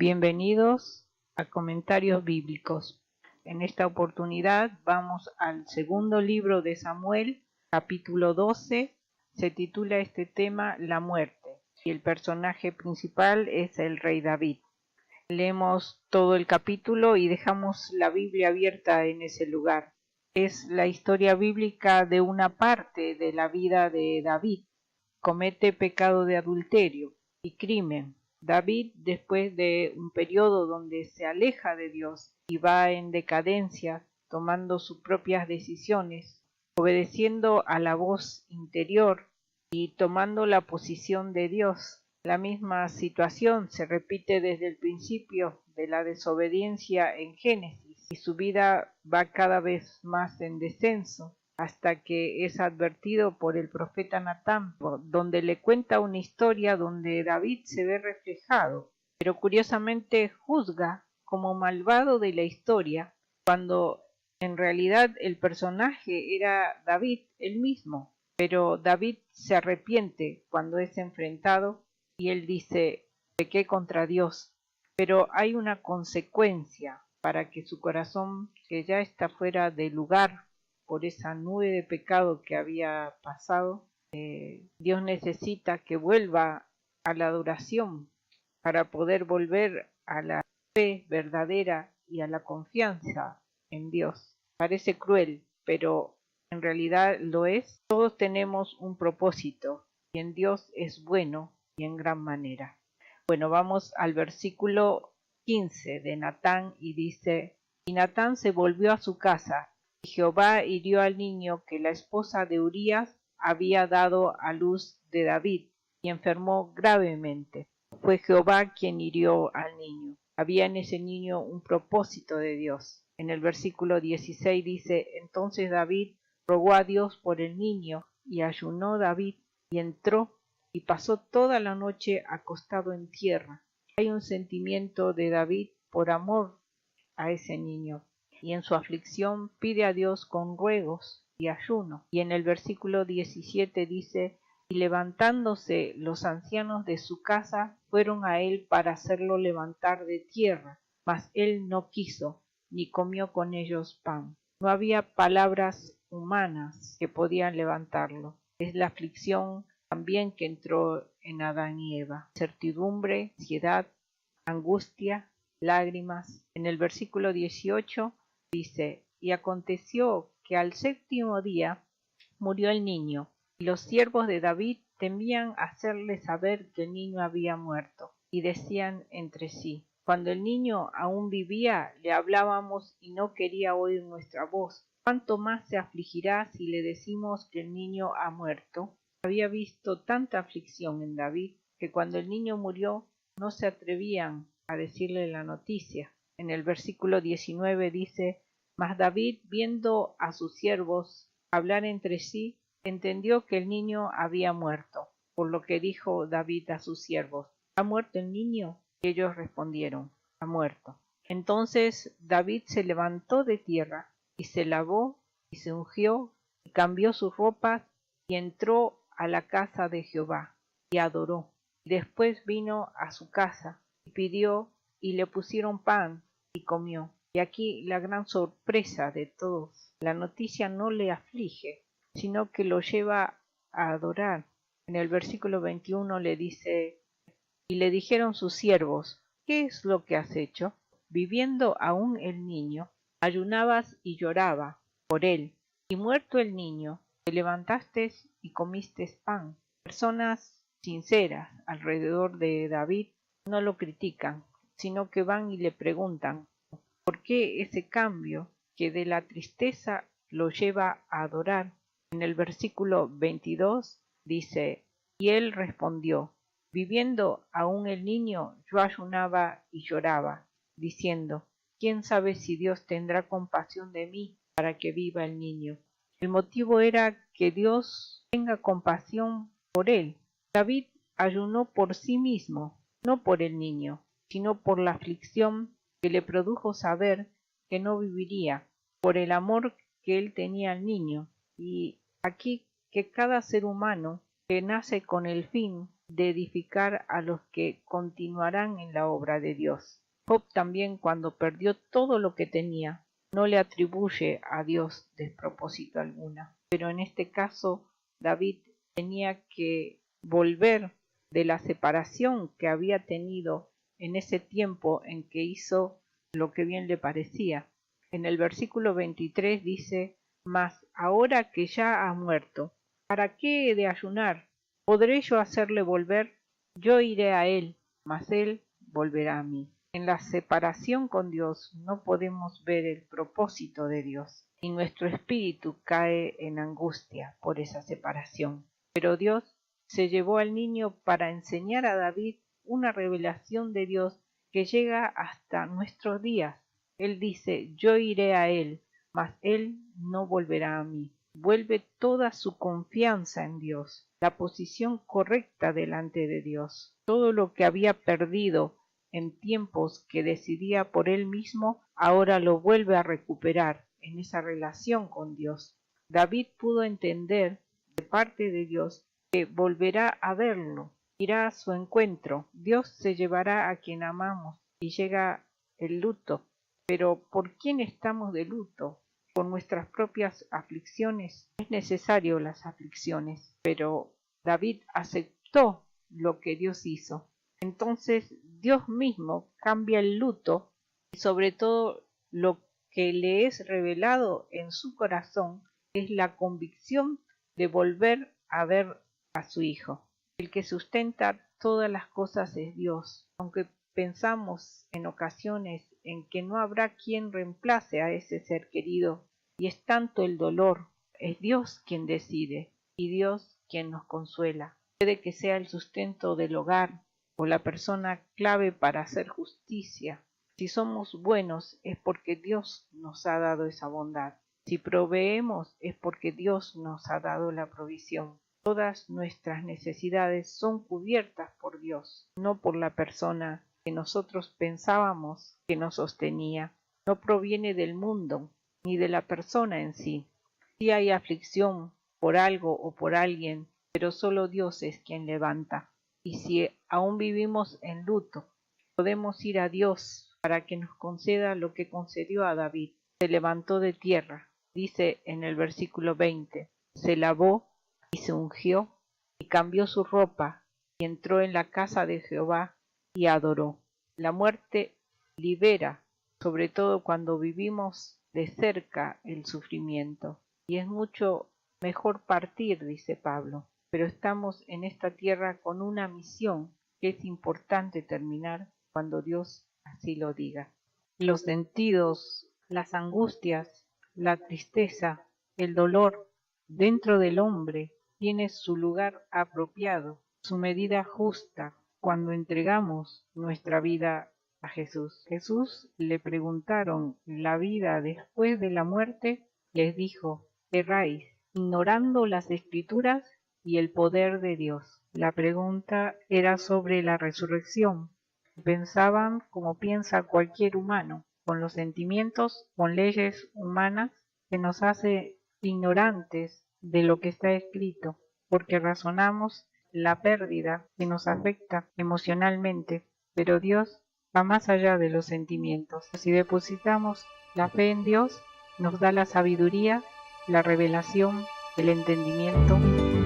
Bienvenidos a Comentarios Bíblicos. En esta oportunidad vamos al segundo libro de Samuel, capítulo 12. Se titula este tema La muerte y el personaje principal es el rey David. Leemos todo el capítulo y dejamos la Biblia abierta en ese lugar. Es la historia bíblica de una parte de la vida de David. Comete pecado de adulterio y crimen. David, después de un periodo donde se aleja de Dios y va en decadencia, tomando sus propias decisiones, obedeciendo a la voz interior y tomando la posición de Dios. La misma situación se repite desde el principio de la desobediencia en Génesis y su vida va cada vez más en descenso, hasta que es advertido por el profeta Natán, donde le cuenta una historia donde David se ve reflejado, pero curiosamente juzga como malvado de la historia, cuando en realidad el personaje era David él mismo. Pero David se arrepiente cuando es enfrentado y él dice: pequé contra Dios. Pero hay una consecuencia para que su corazón, que ya está fuera de lugar por esa nube de pecado que había pasado, Dios necesita que vuelva a la adoración para poder volver a la fe verdadera y a la confianza en Dios. Parece cruel, pero en realidad lo es. Todos tenemos un propósito y en Dios es bueno y en gran manera. Bueno, vamos al versículo 15 de Natán y dice: y Natán se volvió a su casa, y Jehová hirió al niño que la esposa de Urías había dado a luz de David, y enfermó gravemente. Fue Jehová quien hirió al niño. Había en ese niño un propósito de Dios. En el versículo 16 dice: entonces David rogó a Dios por el niño, y ayunó David, y entró, y pasó toda la noche acostado en tierra. Hay un sentimiento de David por amor a ese niño, y en su aflicción pide a Dios con ruegos y ayuno. Y en el versículo 17 dice: y levantándose los ancianos de su casa fueron a él para hacerlo levantar de tierra, mas él no quiso, ni comió con ellos pan. No había palabras humanas que podían levantarlo. Es la aflicción también que entró en Adán y Eva: certidumbre, ansiedad, angustia, lágrimas. En el versículo 18 dice: y aconteció que al séptimo día murió el niño, y los siervos de David temían hacerle saber que el niño había muerto, y decían entre sí: cuando el niño aún vivía, le hablábamos y no quería oír nuestra voz. ¿Cuánto más se afligirá si le decimos que el niño ha muerto? Había visto tanta aflicción en David que cuando el niño murió no se atrevían a decirle la noticia. En el versículo 19 dice: mas David, viendo a sus siervos hablar entre sí, entendió que el niño había muerto, por lo que dijo David a sus siervos: ¿ha muerto el niño? Y ellos respondieron: ha muerto. Entonces David se levantó de tierra, y se lavó, y se ungió, y cambió sus ropas, y entró a la casa de Jehová, y adoró. Y después vino a su casa, y pidió, y le pusieron pan, y comió. Y aquí la gran sorpresa de todos: la noticia no le aflige, sino que lo lleva a adorar. En el versículo 21 le dice: y le dijeron sus siervos: ¿qué es lo que has hecho? Viviendo aún el niño, ayunabas y lloraba por él, y muerto el niño, te levantaste y comiste pan. Personas sinceras alrededor de David no lo critican, sino que van y le preguntan: ¿por qué ese cambio que de la tristeza lo lleva a adorar? En el versículo 22 dice: y él respondió: viviendo aún el niño, yo ayunaba y lloraba, diciendo: ¿quién sabe si Dios tendrá compasión de mí para que viva el niño? El motivo era que Dios tenga compasión por él. David ayunó por sí mismo, no por el niño, sino por la aflicción que le produjo saber que no viviría, por el amor que él tenía al niño. Y aquí que cada ser humano que nace con el fin de edificar a los que continuarán en la obra de Dios. Job también, cuando perdió todo lo que tenía, no le atribuye a Dios despropósito alguna. Pero en este caso, David tenía que volver de la separación que había tenido en ese tiempo en que hizo lo que bien le parecía. En el versículo 23 dice: «Mas ahora que ya ha muerto, ¿para qué he de ayunar? ¿Podré yo hacerle volver? Yo iré a él, mas él volverá a mí». En la separación con Dios no podemos ver el propósito de Dios, y nuestro espíritu cae en angustia por esa separación. Pero Dios se llevó al niño para enseñar a David una revelación de Dios que llega hasta nuestros días. Él dice: «Yo iré a él, mas él no volverá a mí». Vuelve toda su confianza en Dios, la posición correcta delante de Dios. Todo lo que había perdido en tiempos que decidía por él mismo, ahora lo vuelve a recuperar en esa relación con Dios. David pudo entender de parte de Dios que volverá a verlo, irá a su encuentro. Dios se llevará a quien amamos y llega el luto. Pero ¿por quién estamos de luto? Por nuestras propias aflicciones. Es necesario las aflicciones, pero David aceptó lo que Dios hizo. Entonces Dios mismo cambia el luto y sobre todo lo que le es revelado en su corazón es la convicción de volver a ver a su Hijo. El que sustenta todas las cosas es Dios. Aunque pensamos en ocasiones en que no habrá quien reemplace a ese ser querido y es tanto el dolor, es Dios quien decide y Dios quien nos consuela. Puede que sea el sustento del hogar o la persona clave para hacer justicia. Si somos buenos es porque Dios nos ha dado esa bondad. Si proveemos es porque Dios nos ha dado la provisión. Todas nuestras necesidades son cubiertas por Dios, no por la persona que nosotros pensábamos que nos sostenía. No proviene del mundo ni de la persona en sí. Sí hay aflicción por algo o por alguien, pero solo Dios es quien levanta. Y si aún vivimos en luto, podemos ir a Dios para que nos conceda lo que concedió a David. Se levantó de tierra, dice en el versículo 20, se lavó y se ungió y cambió su ropa y entró en la casa de Jehová y adoró. La muerte libera, sobre todo cuando vivimos de cerca el sufrimiento. Y es mucho mejor partir, dice Pablo. Pero estamos en esta tierra con una misión que es importante terminar cuando Dios así lo diga. Los sentidos, las angustias, la tristeza, el dolor dentro del hombre tiene su lugar apropiado, su medida justa cuando entregamos nuestra vida a Jesús. Jesús le preguntaron la vida después de la muerte, les dijo: erráis, ignorando las Escrituras y el poder de Dios. La pregunta era sobre la resurrección. Pensaban como piensa cualquier humano, con los sentimientos, con leyes humanas que nos hace ignorantes de lo que está escrito, porque razonamos la pérdida que nos afecta emocionalmente, pero Dios va más allá de los sentimientos. Si depositamos la fe en Dios, nos da la sabiduría, la revelación, el entendimiento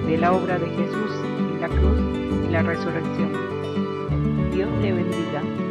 de la obra de Jesús en la cruz y la resurrección. Dios le bendiga.